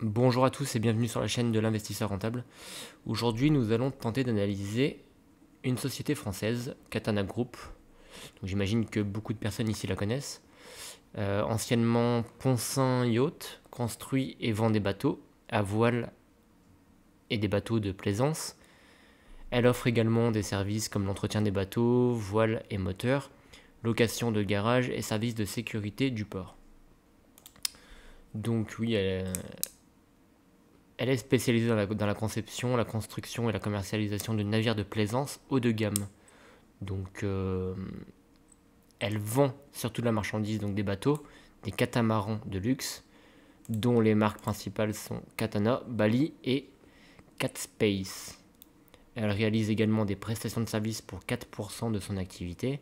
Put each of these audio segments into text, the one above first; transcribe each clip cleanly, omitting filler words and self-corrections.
Bonjour à tous et bienvenue sur la chaîne de l'investisseur rentable. Aujourd'hui, nous allons tenter d'analyser une société française, Katana Group. Donc, j'imagine que beaucoup de personnes ici la connaissent. Anciennement Poncin Yacht, construit et vend des bateaux à voile et des bateaux de plaisance. Elle offre également des services comme l'entretien des bateaux, voiles et moteurs, location de garage et services de sécurité du port. Donc oui, elle est spécialisée dans la conception, la construction et la commercialisation de navires de plaisance haut de gamme. Donc, elle vend surtout de la marchandise, donc des bateaux, des catamarans de luxe, dont les marques principales sont Katana, Bali et Catspace. Elle réalise également des prestations de services pour 4% de son activité.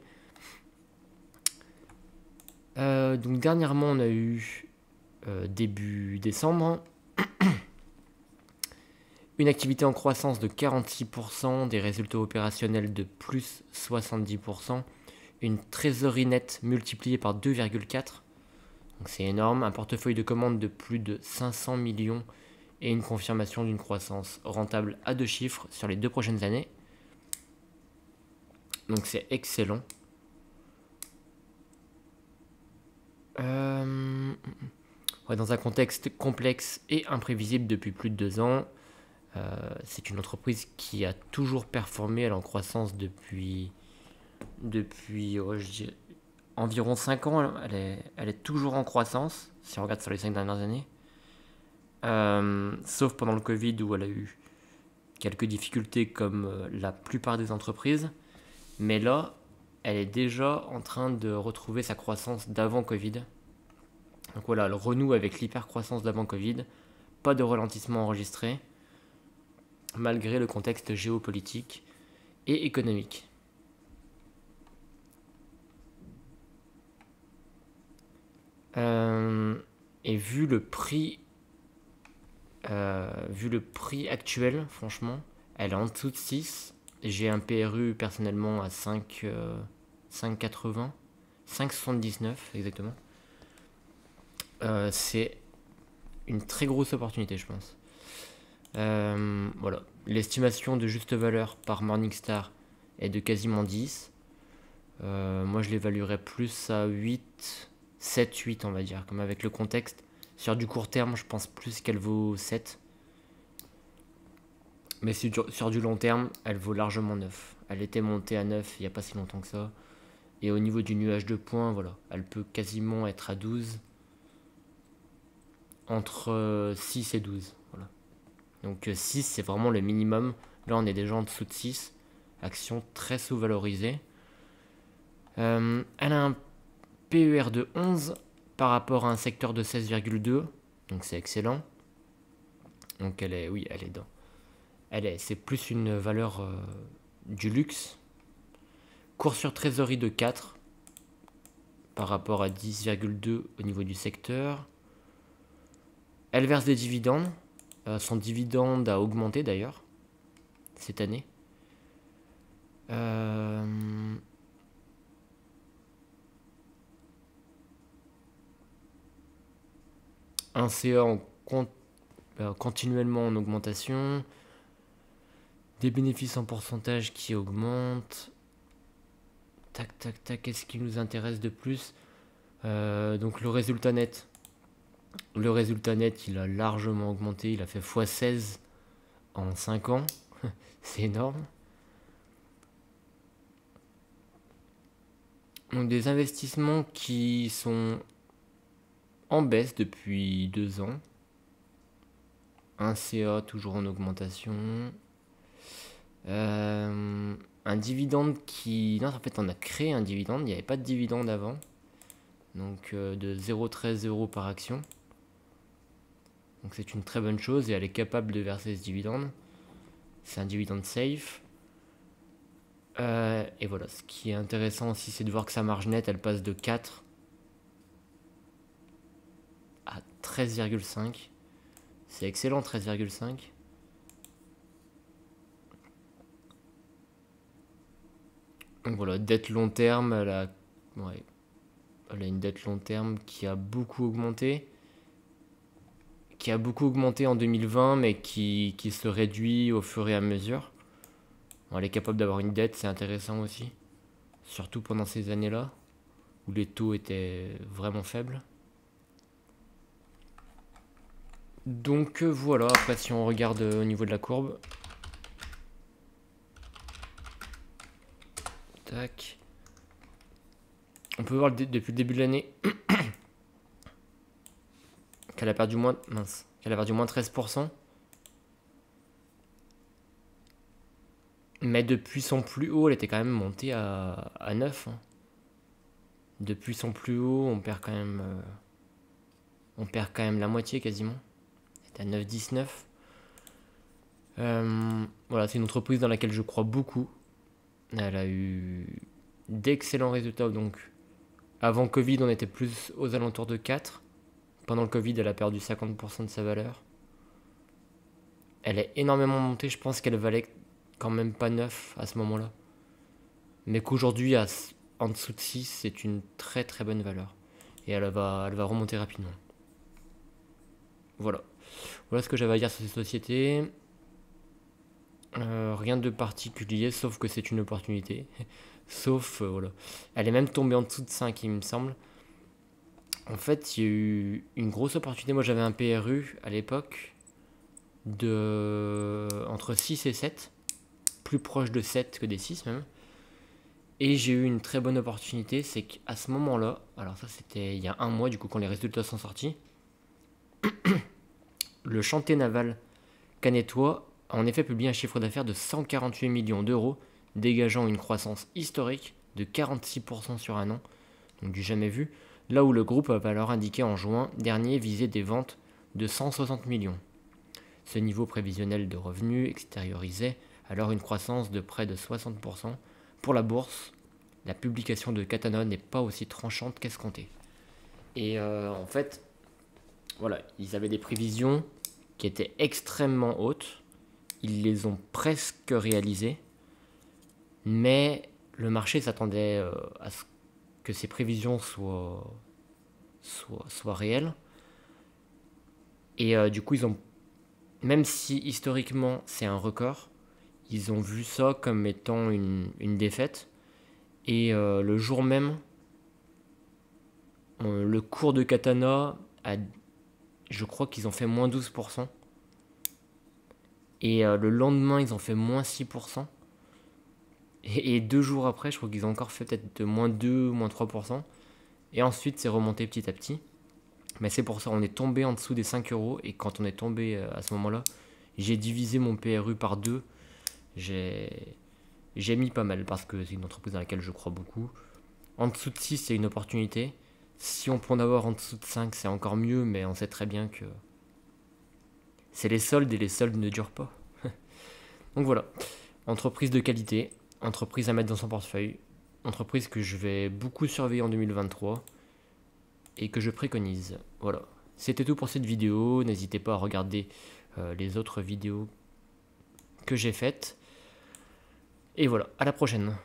Donc dernièrement, on a eu début décembre une activité en croissance de 46%, des résultats opérationnels de plus 70%, une trésorerie nette multipliée par 2,4, donc c'est énorme, un portefeuille de commandes de plus de 500 millions et une confirmation d'une croissance rentable à 2 chiffres sur les 2 prochaines années. Donc c'est excellent. Dans un contexte complexe et imprévisible depuis plus de 2 ans, c'est une entreprise qui a toujours performé. Elle est en croissance depuis environ 5 ans. Elle est toujours en croissance, si on regarde sur les 5 dernières années. Sauf pendant le Covid où elle a eu quelques difficultés comme la plupart des entreprises. Mais là, elle est déjà en train de retrouver sa croissance d'avant Covid. Donc voilà, elle renoue avec l'hyper-croissance d'avant Covid. Pas de ralentissement enregistré, malgré le contexte géopolitique et économique. Et vu le prix actuel, franchement, elle est en dessous de 6. J'ai un PRU personnellement à 5,80, 5,79 exactement. C'est une très grosse opportunité, je pense. Voilà. L'estimation de juste valeur par Morningstar est de quasiment 10. Moi, je l'évaluerais plus à 8, 7, 8, on va dire, comme avec le contexte. Sur du court terme, je pense plus qu'elle vaut 7. Mais sur du long terme, elle vaut largement 9. Elle était montée à 9 il n'y a pas si longtemps que ça. Et au niveau du nuage de points, voilà, elle peut quasiment être à 12. Entre 6 et 12. Voilà. Donc 6, c'est vraiment le minimum. Là, on est déjà en dessous de 6. Action très sous-valorisée. Elle a un PER de 11 par rapport à un secteur de 16,2. Donc c'est excellent. Donc elle est dans. C'est plus une valeur du luxe. Cours sur trésorerie de 4 par rapport à 10,2 au niveau du secteur. Elle verse des dividendes. Son dividende a augmenté d'ailleurs cette année. Un CA continuellement en augmentation. Des bénéfices en pourcentage qui augmentent. Tac, tac, tac. Qu'est-ce qui nous intéresse de plus? Donc le résultat net. Le résultat net, il a largement augmenté. Il a fait x16 en 5 ans. C'est énorme. Donc des investissements qui sont en baisse depuis 2 ans. Un CA toujours en augmentation. Un dividende qui... Non, en fait, on a créé un dividende. Il n'y avait pas de dividende avant. Donc de 0,13 € par action. Donc c'est une très bonne chose et elle est capable de verser ce dividende. C'est un dividende safe. Et voilà, ce qui est intéressant aussi, c'est de voir que sa marge nette, elle passe de 4 à 13,5. C'est excellent, 13,5. Donc voilà, dette long terme, elle a une dette long terme qui a beaucoup augmenté, qui a beaucoup augmenté en 2020, mais qui se réduit au fur et à mesure. Bon, elle est capable d'avoir une dette, c'est intéressant aussi. Surtout pendant ces années-là, où les taux étaient vraiment faibles. Donc voilà, après si on regarde au niveau de la courbe. Tac. On peut voir depuis le début de l'année qu'elle a perdu moins, qu'elle a perdu moins 13%. Mais depuis son plus haut, elle était quand même montée à 9. Hein. Depuis son plus haut, on perd quand même la moitié quasiment. C'était à 9,19. Voilà, c'est une entreprise dans laquelle je crois beaucoup. Elle a eu d'excellents résultats. Donc, avant Covid, on était plus aux alentours de 4. Pendant le Covid, elle a perdu 50% de sa valeur. Elle est énormément montée. Je pense qu'elle valait quand même pas 9 à ce moment-là. Mais qu'aujourd'hui, en dessous de 6, c'est une très très bonne valeur. Et elle va remonter rapidement. Voilà. Voilà ce que j'avais à dire sur ces sociétés. Rien de particulier, sauf que c'est une opportunité. Sauf, voilà. Elle est même tombée en dessous de 5, il me semble. En fait, il y a eu une grosse opportunité. Moi, j'avais un PRU à l'époque entre 6 et 7. Plus proche de 7 que des 6 même. Et j'ai eu une très bonne opportunité. C'est qu'à ce moment-là, alors ça c'était il y a un mois du coup quand les résultats sont sortis, le chantier naval canétois a en effet publié un chiffre d'affaires de 148 millions d'euros, dégageant une croissance historique de 46% sur un an, donc du jamais vu, là où le groupe avait alors indiqué en juin dernier viser des ventes de 160 millions. Ce niveau prévisionnel de revenus extériorisait alors une croissance de près de 60%. Pour la bourse, la publication de Katana n'est pas aussi tranchante qu'escompté. Et en fait, voilà, ils avaient des prévisions qui étaient extrêmement hautes. Ils les ont presque réalisées. Mais le marché s'attendait à ce que ces prévisions soient réelles. Et du coup, même si historiquement c'est un record, ils ont vu ça comme étant une défaite. Et le jour même, le cours de Katana, je crois qu'ils ont fait moins 12%. Et le lendemain, ils ont fait moins 6%. Et 2 jours après, je crois qu'ils ont encore fait peut-être de moins 2, moins 3%. Et ensuite, c'est remonté petit à petit. Mais c'est pour ça, on est tombé en dessous des 5 euros. Et quand on est tombé à ce moment-là, j'ai divisé mon PRU par 2. J'ai mis pas mal parce que c'est une entreprise dans laquelle je crois beaucoup. En dessous de 6, c'est une opportunité. Si on peut en avoir en dessous de 5, c'est encore mieux, mais on sait très bien que c'est les soldes et les soldes ne durent pas. Donc voilà, entreprise de qualité, entreprise à mettre dans son portefeuille, entreprise que je vais beaucoup surveiller en 2023 et que je préconise. Voilà, c'était tout pour cette vidéo. N'hésitez pas à regarder les autres vidéos que j'ai faites. Et voilà, à la prochaine.